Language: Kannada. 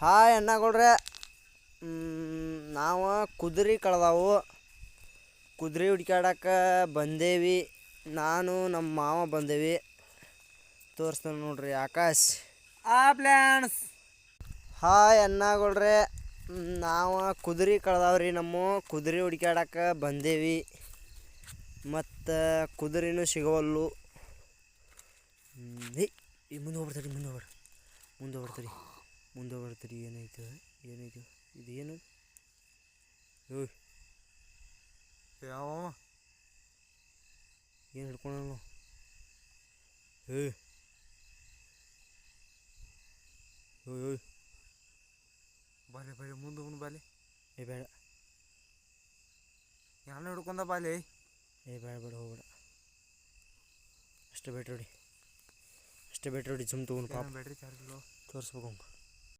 ಹಾಯ್ ಅಣ್ಣಗಳ್ರೆ. ನಾವು ಕುದುರೆ ಕಳೆದವು, ಕುದುರೆ ಹುಡ್ಕ್ಯಾಡಕ್ಕೆ ಬಂದೇವಿ. ನಾನು ನಮ್ಮ ಮಾವ ಬಂದೇವಿ. ತೋರಿಸ್ತಾನೆ ನೋಡ್ರಿ ಆಕಾಶ್. ಪ್ಲ್ಯಾನ್ಸ್. ಹಾಯ್ ಅಣ್ಣಗಳ್ರೆ, ನಾವು ಕುದುರೆ ಕಳೆದವ್ರಿ. ನಮ್ಮ ಕುದುರೆ ಹುಡ್ಕ್ಯಾಡಕ್ಕೆ ಬಂದೇವಿ. ಮತ್ತು ಕುದುರೆನೂ ಸಿಗವಲ್ಲು. ಮುಂದೆ ಹೋಗ್ಬಿಡ್ತೀರಿ, ಮುಂದೆ ಹೋಗ್ಬಿಡ್ತೀರಿ. ಏನೈತೆ ಇದು? ಏನು ಯಾವ ಏನು ಹಿಡ್ಕೊಳ್ಳೋಣ? ಬಾಲೆ ಮುಂದೆ ಬಾಲೆ. ಬೇಡ, ಯಾರು ಹಿಡ್ಕೊಂಡ ಬಾಲೆ. ಬೇಡ ಹೋಗ್ಬೇಡ. ಅಷ್ಟೇ ಬೇಟ್ರಿ ಹೊಡಿ, ಜುಮ್ ತೊಗೊಂಡು ಪಾಪ ಬ್ಯಾಟ್ರಿ ಚಾರ್ಜ್ ತೋರಿಸ್ಬೇಕು.